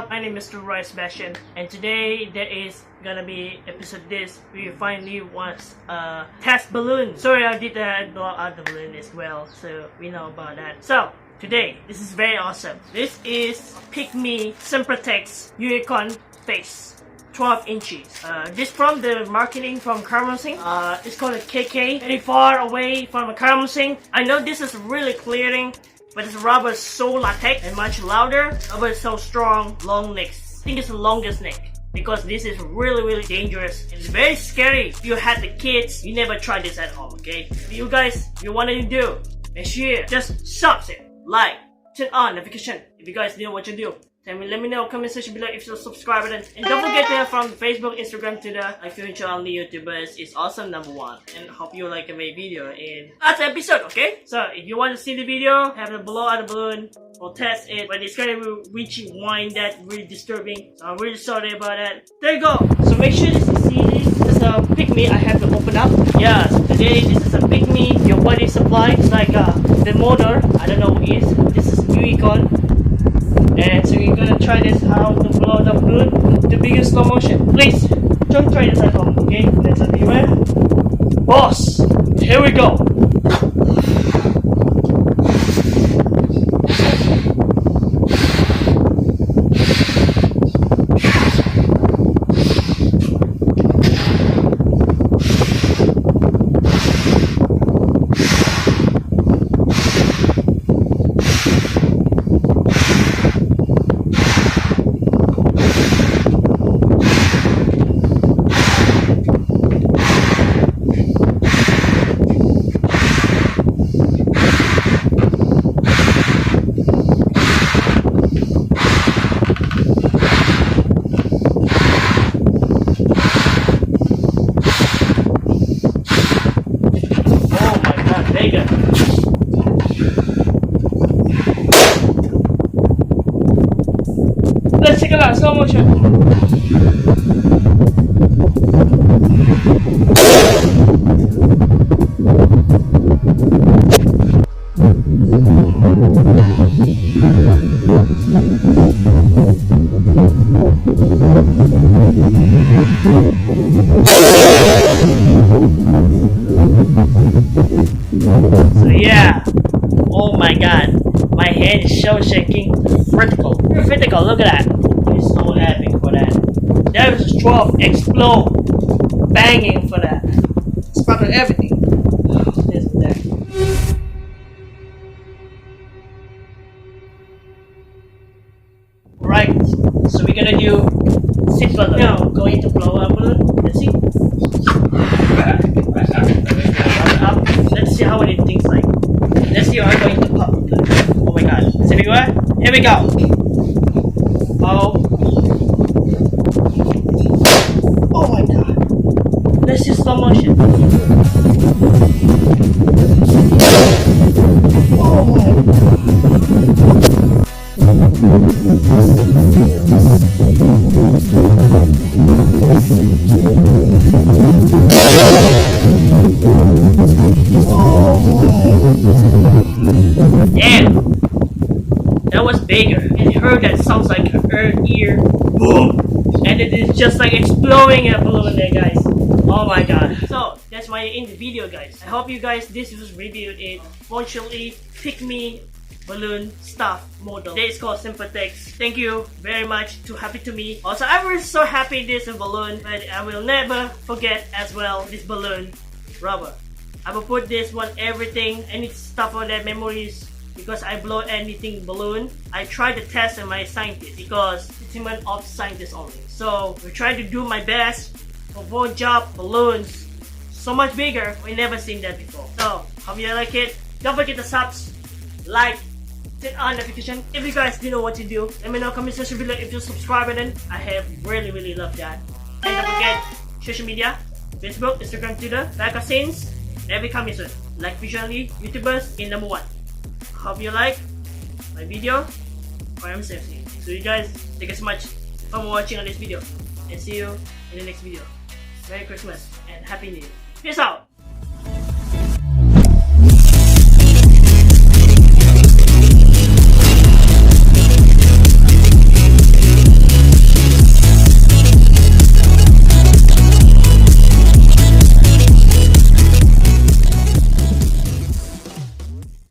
up? My name is Mr.Roy and today there is gonna be episode this. We finally want a test balloon. Sorry, I did blow out the balloon as well, so we know about that. So today, this is very awesome. This is Pick Me Sempertex Unicorn Face. 12 inches. This from the marketing from Karamungsing. It's called a KK. Very far away from Karamungsing. I know this is really clearing, but this rubber is so latex and much louder. Rubber is so strong. Long necks. I think it's the longest neck because this is really dangerous and very scary. If you had the kids, you never try this at home. Okay? If you guys, you want to do, make sure just subscribe, like, turn on notification. If you guys know what to do. Let me know, comment section below if you're subscribed, and don't forget to from Facebook, Instagram to the future only YouTubers is awesome #1. And hope you like my video in last episode, okay? So if you want to see the video, have the blow out the balloon, we'll test it, but it's gonna be reaching wine that really disturbing. So I'm really sorry about that. There you go. So make sure to see this. This is a Pick Me. I have to open up. Yeah, so today this is a Pick Me. Your body supply. It's like the motor. I don't know what it is. This is unicorn. And so we're gonna try this how to blow the balloon to begin slow motion. Please don't try this at home, okay? Let's beware. Boss, here we go. Let's take a lot, slow motion. So yeah, oh my god, my hand is so shaking. Vertical, look at that. It's so epic for that. There is 12 explode, banging for that. Sparkle everything. This and that. Right, so we're gonna do sit balloon. Now going to blow up balloon. Let's see. Up. Let's see how many things like. Let's see how I'm going to pop. Oh my god. Is it everywhere? Here we go. Oh. Oh my god. Let's do slow motion. Oh my god. Damn. That was bigger. And heard that sounds like an ear boom, and it is just like exploding a balloon there, guys. Oh my god. So that's my in the video, guys. I hope you guys this was reviewed it. Fortunately, Pick Me balloon stuff model. Today it's called Sempertex. Thank you very much. Too happy to me. Also, I was so happy this balloon, but I will never forget as well this balloon rubber. I will put this one everything, any stuff on that memories. Because I blow anything balloon, I try to test on my scientist because it's even of scientists only. So we try to do my best for one job balloons so much bigger. We never seen that before. So hope you like it. Don't forget to subs, like, turn on notification. If you guys didn't know what to do, let me know comment section below if you subscribe button. I have really love that. And don't forget social media, Facebook, Instagram, Twitter, magazines, every coming soon. Like visually YouTubers in #1. Hope you like my video. I'm Safety. So you guys, thank you so much for watching on this video. And see you in the next video. Merry Christmas and Happy New Year. Peace out!